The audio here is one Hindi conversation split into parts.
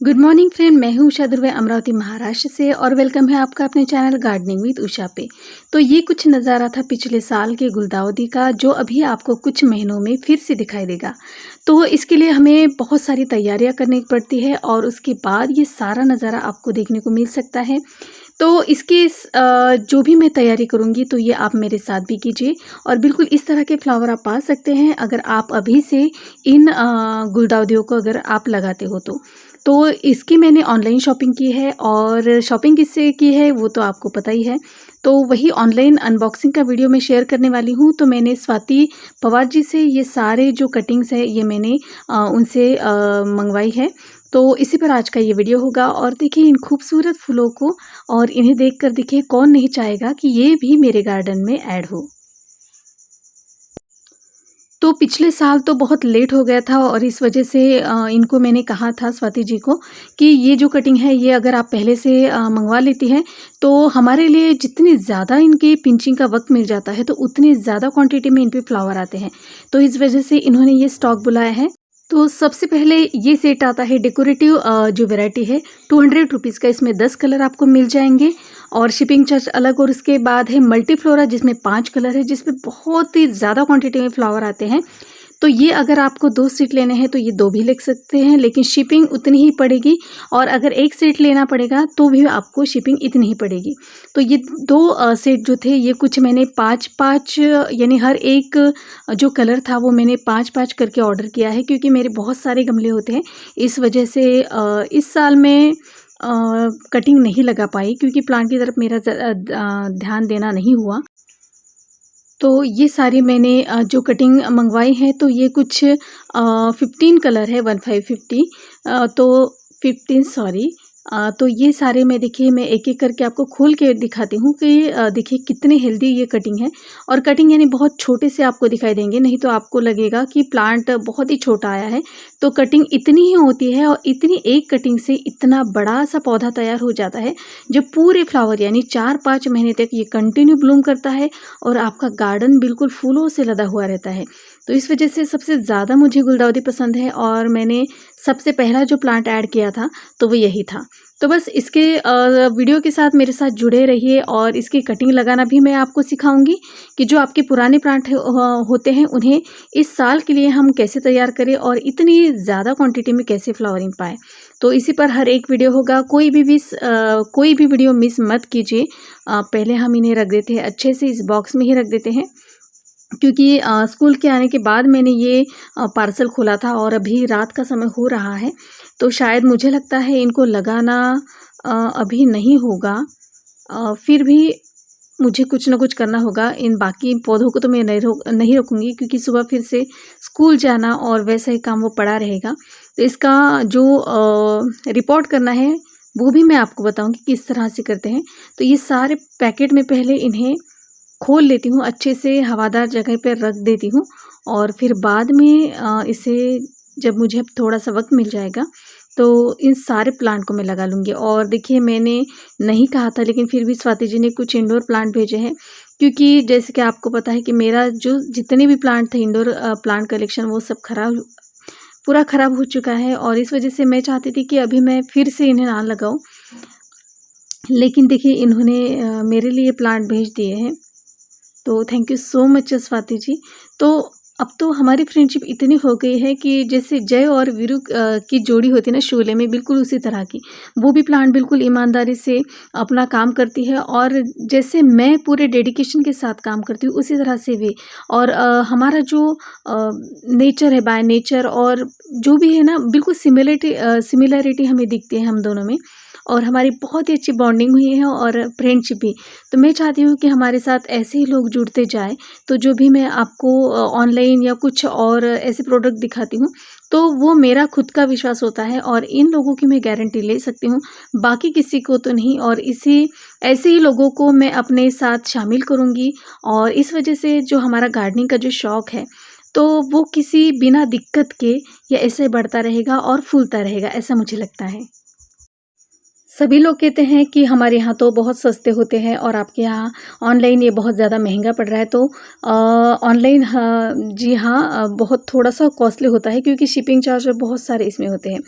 गुड मॉर्निंग फ्रेंड, मैं हूँ उषा दुर्वे अमरावती महाराष्ट्र से और वेलकम है आपका अपने चैनल गार्डनिंग विद उषा पे। तो ये कुछ नज़ारा था पिछले साल के गुलदाउदी का, जो अभी आपको कुछ महीनों में फिर से दिखाई देगा। तो इसके लिए हमें बहुत सारी तैयारियां करनी पड़ती है और उसके बाद ये सारा नज़ारा आपको देखने को मिल सकता है। तो इसकी जो भी मैं तैयारी करूँगी तो ये आप मेरे साथ भी कीजिए और बिल्कुल इस तरह के फ्लावर आप पा सकते हैं अगर आप अभी से इन गुलदाउदियों को अगर आप लगाते हो तो इसकी मैंने ऑनलाइन शॉपिंग की है और शॉपिंग किससे की है वो तो आपको पता ही है। तो वही ऑनलाइन अनबॉक्सिंग का वीडियो मैं शेयर करने वाली हूँ। तो मैंने स्वाति पवार जी से ये सारे जो कटिंग्स है ये मैंने उनसे मंगवाई है। तो इसी पर आज का ये वीडियो होगा और देखिए इन खूबसूरत फूलों को, और इन्हें देखकर देखिए कौन नहीं चाहेगा कि ये भी मेरे गार्डन में ऐड हो। तो पिछले साल तो बहुत लेट हो गया था और इस वजह से इनको मैंने कहा था स्वाति जी को कि ये जो कटिंग है ये अगर आप पहले से मंगवा लेती हैं तो हमारे लिए जितनी ज़्यादा इनकी पिंचिंग का वक्त मिल जाता है तो उतनी ज़्यादा क्वांटिटी में इन पे फ्लावर आते हैं। तो इस वजह से इन्होंने ये स्टॉक बुलाया है। तो सबसे पहले ये सेट आता है डेकोरेटिव जो वैरायटी है 200 रुपीज़ का। इसमें 10 कलर आपको मिल जाएंगे और शिपिंग चार्ज अलग। और उसके बाद है मल्टी फ्लोरा जिसमें 5 कलर है, जिसमें बहुत ही ज़्यादा क्वांटिटी में फ्लावर आते हैं। तो ये अगर आपको 2 सेट लेने हैं तो ये 2 भी ले सकते हैं, लेकिन शिपिंग उतनी ही पड़ेगी। और अगर 1 सेट लेना पड़ेगा तो भी आपको शिपिंग इतनी ही पड़ेगी। तो ये 2 सेट जो थे ये कुछ मैंने 5-5 यानी हर एक जो कलर था वो मैंने 5-5 करके ऑर्डर किया है, क्योंकि मेरे बहुत सारे गमले होते हैं। इस वजह से इस साल मैं कटिंग नहीं लगा पाई क्योंकि प्लांट की तरफ मेरा ध्यान देना नहीं हुआ। तो ये सारी मैंने जो कटिंग मंगवाई है तो ये कुछ 15 कलर है, 1550 तो 15 सॉरी। तो ये सारे मैं देखिए मैं एक एक करके आपको खोल के दिखाती हूँ कि देखिए कितने हेल्दी ये कटिंग है। और कटिंग यानी बहुत छोटे से आपको दिखाई देंगे, नहीं तो आपको लगेगा कि प्लांट बहुत ही छोटा आया है। तो कटिंग इतनी ही होती है और इतनी एक कटिंग से इतना बड़ा सा पौधा तैयार हो जाता है जो पूरे फ्लावर यानी 4-5 महीने तक ये कंटिन्यू ब्लूम करता है और आपका गार्डन बिल्कुल फूलों से लदा हुआ रहता है। तो इस वजह से सबसे ज़्यादा मुझे गुलदाउदी पसंद है और मैंने सबसे पहला जो प्लांट ऐड किया था तो वो यही था। तो बस इसके वीडियो के साथ मेरे साथ जुड़े रहिए और इसकी कटिंग लगाना भी मैं आपको सिखाऊंगी कि जो आपके पुराने प्लांट होते हैं उन्हें इस साल के लिए हम कैसे तैयार करें और इतनी ज़्यादा क्वांटिटी में कैसे फ्लावरिंग पाए। तो इसी पर हर एक वीडियो होगा, कोई भी वीडियो मिस मत कीजिए। पहले हम इन्हें रख देते हैं अच्छे से, इस बॉक्स में ही रख देते हैं, क्योंकि स्कूल के आने के बाद मैंने ये पार्सल खोला था और अभी रात का समय हो रहा है। तो शायद मुझे लगता है इनको लगाना अभी नहीं होगा। फिर भी मुझे कुछ ना कुछ करना होगा। इन बाकी पौधों को तो मैं नहीं रखूँगी क्योंकि सुबह फिर से स्कूल जाना और वैसा ही काम वो पड़ा रहेगा। तो इसका जो रिपोर्ट करना है वो भी मैं आपको बताऊँगी किस तरह से करते हैं। तो ये सारे पैकेट में पहले इन्हें खोल लेती हूँ, अच्छे से हवादार जगह पर रख देती हूँ और फिर बाद में इसे जब मुझे थोड़ा सा वक्त मिल जाएगा तो इन सारे प्लांट को मैं लगा लूँगी। और देखिए मैंने नहीं कहा था लेकिन फिर भी स्वाति जी ने कुछ इंडोर प्लांट भेजे हैं, क्योंकि जैसे कि आपको पता है कि मेरा जो जितने भी प्लांट थे इंडोर प्लांट कलेक्शन वो सब पूरा ख़राब हो चुका है। और इस वजह से मैं चाहती थी कि अभी मैं फिर से इन्हें ना लगाऊँ, लेकिन देखिए इन्होंने मेरे लिए प्लांट भेज दिए हैं। तो thank you so much Swati ji. तो अब तो हमारी फ्रेंडशिप इतनी हो गई है कि जैसे जय और वीरू की जोड़ी होती है ना शोले में, बिल्कुल उसी तरह की। वो भी प्लांट बिल्कुल ईमानदारी से अपना काम करती है और जैसे मैं पूरे डेडिकेशन के साथ काम करती हूँ उसी तरह से भी। और हमारा जो नेचर है बाय नेचर और जो भी है ना बिल्कुल सिमिलरिटी हमें दिखती है हम दोनों में, और हमारी बहुत ही अच्छी बॉन्डिंग हुई है और फ्रेंडशिप भी। तो मैं चाहती हूँ कि हमारे साथ ऐसे ही लोग जुड़ते जाएँ। तो जो भी मैं आपको ऑनलाइन या कुछ और ऐसे प्रोडक्ट दिखाती हूँ तो वो मेरा खुद का विश्वास होता है और इन लोगों की मैं गारंटी ले सकती हूँ, बाकी किसी को तो नहीं। और ऐसे ही लोगों को मैं अपने साथ शामिल करूँगी और इस वजह से जो हमारा गार्डनिंग का जो शौक़ है तो वो किसी बिना दिक्कत के या ऐसे बढ़ता रहेगा और फूलता रहेगा, ऐसा मुझे लगता है। सभी लोग कहते हैं कि हमारे यहाँ तो बहुत सस्ते होते हैं और आपके यहाँ ऑनलाइन ये बहुत ज़्यादा महंगा पड़ रहा है। तो ऑनलाइन हाँ जी हाँ, बहुत थोड़ा सा कॉस्टली होता है क्योंकि शिपिंग चार्ज और बहुत सारे इसमें होते हैं।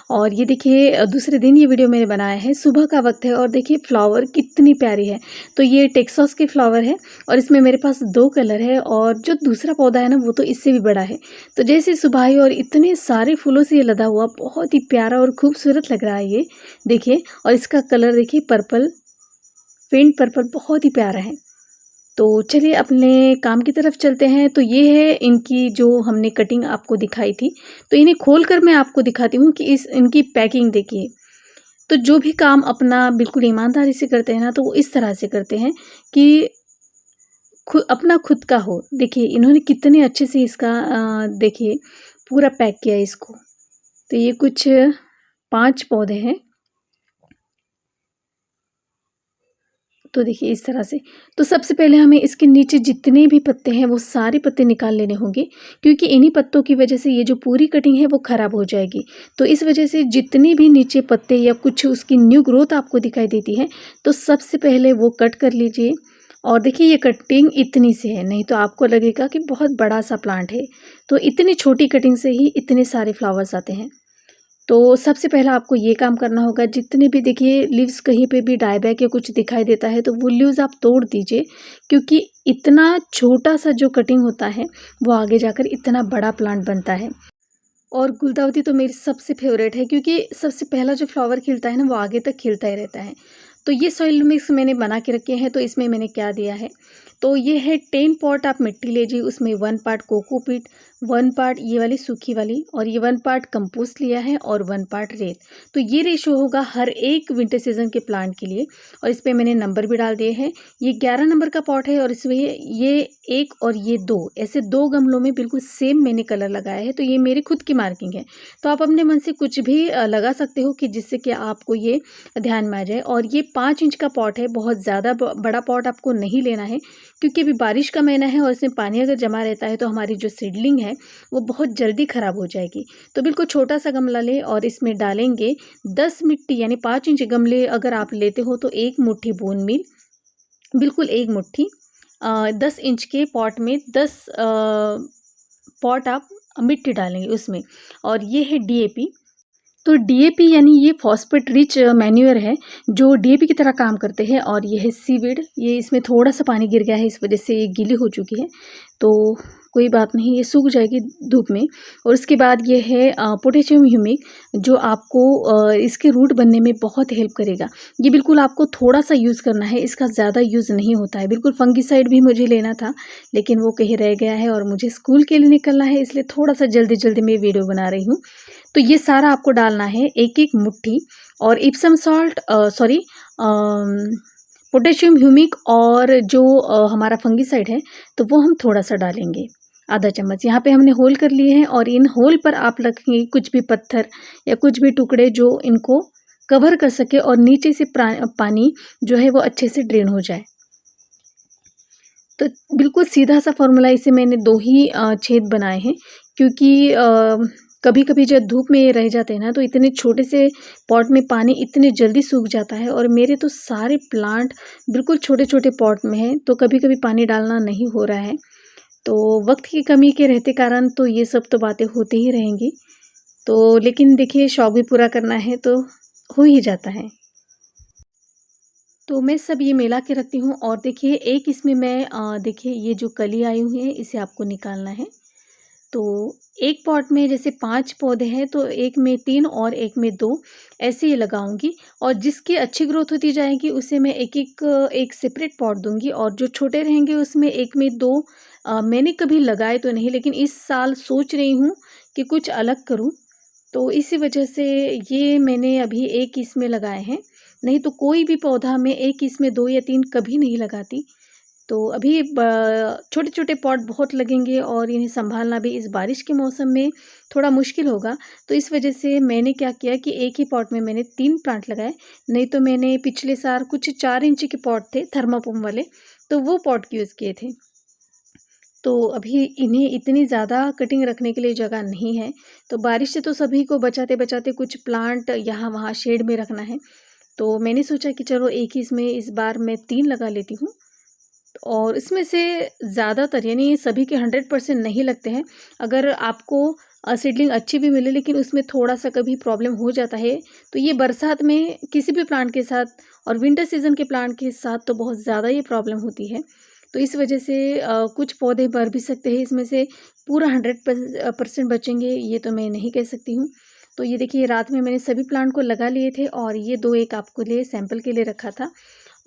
और ये देखिए दूसरे दिन ये वीडियो मैंने बनाया है, सुबह का वक्त है और देखिए फ्लावर कितनी प्यारी है। तो ये टेक्सास के फ्लावर है और इसमें मेरे पास 2 कलर है और जो दूसरा पौधा है ना वो तो इससे भी बड़ा है। तो जैसे सुबह आई और इतने सारे फूलों से ये लदा हुआ, बहुत ही प्यारा और खूबसूरत लग रहा है ये, देखिए। और इसका कलर देखिए पर्पल, फेंट पर्पल, बहुत ही प्यारा है। तो चलिए अपने काम की तरफ चलते हैं। तो ये है इनकी जो हमने कटिंग आपको दिखाई थी। तो इन्हें खोलकर मैं आपको दिखाती हूँ कि इस इनकी पैकिंग देखिए। तो जो भी काम अपना बिल्कुल ईमानदारी से करते हैं ना, तो वो इस तरह से करते हैं कि अपना खुद का हो। देखिए इन्होंने कितने अच्छे से इसका देखिए पूरा पैक किया है इसको। तो ये कुछ 5 पौधे हैं। तो देखिए इस तरह से। तो सबसे पहले हमें इसके नीचे जितने भी पत्ते हैं वो सारे पत्ते निकाल लेने होंगे, क्योंकि इन्हीं पत्तों की वजह से ये जो पूरी कटिंग है वो ख़राब हो जाएगी। तो इस वजह से जितने भी नीचे पत्ते या कुछ उसकी न्यू ग्रोथ आपको दिखाई देती है, तो सबसे पहले वो कट कर लीजिए। और देखिए ये कटिंग इतनी से है, नहीं तो आपको लगेगा कि बहुत बड़ा सा प्लांट है। तो इतनी छोटी कटिंग से ही इतने सारे फ्लावर्स आते हैं। तो सबसे पहला आपको ये काम करना होगा, जितने भी देखिए लीव्स कहीं पे भी डायबैक या कुछ दिखाई देता है तो वो लीव्स आप तोड़ दीजिए, क्योंकि इतना छोटा सा जो कटिंग होता है वो आगे जाकर इतना बड़ा प्लांट बनता है। और गुलदाउदी तो मेरी सबसे फेवरेट है, क्योंकि सबसे पहला जो फ्लावर खिलता है ना वो आगे तक खिलता ही रहता है। तो ये सॉइल मिक्स मैंने बना के रखे हैं। तो इसमें मैंने क्या दिया है, तो ये है 10 पॉट आप मिट्टी लीजिए, उसमें 1 पार्ट कोकोपीट, 1 पार्ट ये वाली सूखी वाली, और ये 1 पार्ट कंपोस्ट लिया है और 1 पार्ट रेत। तो ये रेशो होगा हर एक विंटर सीजन के प्लांट के लिए। और इस पे मैंने नंबर भी डाल दिए हैं। ये 11 नंबर का पॉट है और इसमें ये 1 और ये 2, ऐसे 2 गमलों में बिल्कुल सेम मैंने कलर लगाया है। तो ये मेरी खुद की मार्किंग है। तो आप अपने मन से कुछ भी लगा सकते हो कि जिससे कि आपको ये ध्यान में आ जाए। और ये 5 इंच का पॉट है, बहुत ज़्यादा बड़ा पॉट आपको नहीं लेना है, क्योंकि अभी बारिश का महीना है और इसमें पानी अगर जमा रहता है तो हमारी जो सीडलिंग है वो बहुत जल्दी ख़राब हो जाएगी। तो बिल्कुल छोटा सा गमला लें और इसमें डालेंगे 10 मिट्टी, यानी 5 इंच गमले अगर आप लेते हो तो 1 मुट्ठी बोन मील, बिल्कुल 1 मुट्ठी। 10 इंच के पॉट में 10 पॉट आप मिट्टी डालेंगे उसमें। और ये है डीएपी। तो डीएपी यानी ये फॉस्फेट रिच मैन्योर है, जो डीएपी की तरह काम करते हैं। और ये है सीविड, ये इसमें थोड़ा सा पानी गिर गया है, इस वजह से ये गीली हो चुकी है। तो कोई बात नहीं, ये सूख जाएगी धूप में। और उसके बाद ये है पोटेशियम ह्यूमिक, जो आपको इसके रूट बनने में बहुत हेल्प करेगा। ये बिल्कुल आपको थोड़ा सा यूज़ करना है, इसका ज़्यादा यूज़ नहीं होता है। बिल्कुल फंगिसाइड भी मुझे लेना था, लेकिन वो कहीं रह गया है और मुझे स्कूल के लिए निकलना है, इसलिए थोड़ा सा जल्दी जल्दी मैं वीडियो बना रही हूँ। तो ये सारा आपको डालना है 1-1 मुट्ठी। और Epsom salt, sorry, potassium humic, और जो हमारा फंगिसाइड है तो वो हम थोड़ा सा डालेंगे, आधा चम्मच। यहाँ पे हमने होल कर लिए हैं और इन होल पर आप रखेंगे कुछ भी पत्थर या कुछ भी टुकड़े जो इनको कवर कर सके और नीचे से पानी जो है वो अच्छे से ड्रेन हो जाए। तो बिल्कुल सीधा सा फॉर्मूला, इसे मैंने 2 ही छेद बनाए हैं, क्योंकि कभी कभी जब धूप में ये रह जाते हैं ना तो इतने छोटे से पॉट में पानी इतने जल्दी सूख जाता है। और मेरे तो सारे प्लांट बिल्कुल छोटे छोटे पॉट में हैं, तो कभी कभी पानी डालना नहीं हो रहा है। तो वक्त की कमी के रहते कारण तो ये सब तो बातें होती ही रहेंगी। तो लेकिन देखिए शौक भी पूरा करना है तो हो ही जाता है। तो मैं सब ये मिला के रखती हूँ। और देखिए एक इसमें मैं देखिए ये जो कली आई हुई है इसे आपको निकालना है। तो एक पॉट में जैसे 5 पौधे हैं तो एक में 3 और एक में 2 ऐसे ही लगाऊंगी। और जिसकी अच्छी ग्रोथ होती जाएगी उसे मैं एक सेपरेट पॉट दूंगी, और जो छोटे रहेंगे उसमें एक में 2 मैंने कभी लगाए तो नहीं, लेकिन इस साल सोच रही हूँ कि कुछ अलग करूँ। तो इसी वजह से ये मैंने अभी एक इसमें लगाए हैं, नहीं तो कोई भी पौधा मैं एक इसमें 2 या 3 कभी नहीं लगाती। तो अभी छोटे-छोटे पॉट बहुत लगेंगे और इन्हें सँभालना भी इस बारिश के मौसम में थोड़ा मुश्किल होगा। तो इस वजह से मैंने क्या किया कि एक ही पॉट में मैंने 3 प्लांट लगाए, नहीं तो मैंने पिछले साल कुछ 4 इंच के पॉट थे थर्माकोम वाले, तो वो पॉट यूज़ किए थे। तो अभी इन्हें इतनी ज़्यादा कटिंग रखने के लिए जगह नहीं है, तो बारिश से तो सभी को बचाते-बचाते कुछ प्लांट यहाँ-वहाँ शेड में रखना है। तो मैंने सोचा कि चलो एक ही इसमें इस बार मैं 3 लगा लेती हूँ। और इसमें से ज़्यादातर यानी सभी के 100% नहीं लगते हैं। अगर आपको सीडलिंग अच्छी भी मिले, लेकिन उसमें थोड़ा-सा कभी प्रॉब्लम हो जाता है। तो ये बरसात में किसी भी प्लांट के साथ और विंटर सीज़न के प्लांट के साथ तो बहुत ज़्यादा ये प्रॉब्लम होती है। तो इस वजह से कुछ पौधे मर भी सकते हैं, इसमें से पूरा 100% बचेंगे ये तो मैं नहीं कह सकती हूँ। तो ये देखिए, रात में मैंने सभी प्लांट को लगा लिए थे और ये 2 एक आपके लिए सैंपल के लिए रखा था।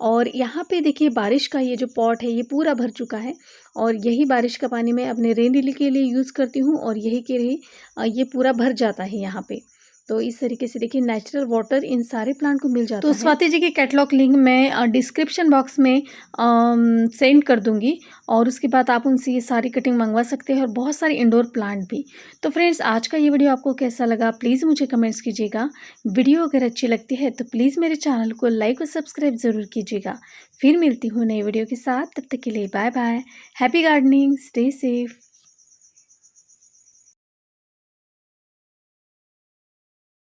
और यहाँ पे देखिए, बारिश का ये जो पॉट है ये पूरा भर चुका है और यही बारिश का पानी मैं अपने रेन लिली के लिए यूज़ करती हूँ और यही के लिए ये पूरा भर जाता है यहाँ पे। तो इस तरीके से देखिए, नेचुरल वाटर इन सारे प्लांट को मिल जाता है। तो स्वाति जी के कैटलॉग लिंक मैं डिस्क्रिप्शन बॉक्स में सेंड कर दूँगी और उसके बाद आप उनसे ये सारी कटिंग मंगवा सकते हैं और बहुत सारे इंडोर प्लांट भी। तो फ्रेंड्स, आज का ये वीडियो आपको कैसा लगा प्लीज़ मुझे कमेंट्स कीजिएगा। वीडियो अगर अच्छी लगती है तो प्लीज़ मेरे चैनल को लाइक और सब्सक्राइब ज़रूर कीजिएगा। फिर मिलती हूँ नई वीडियो के साथ, तब तक के लिए bye bye. Happy gardening, stay safe.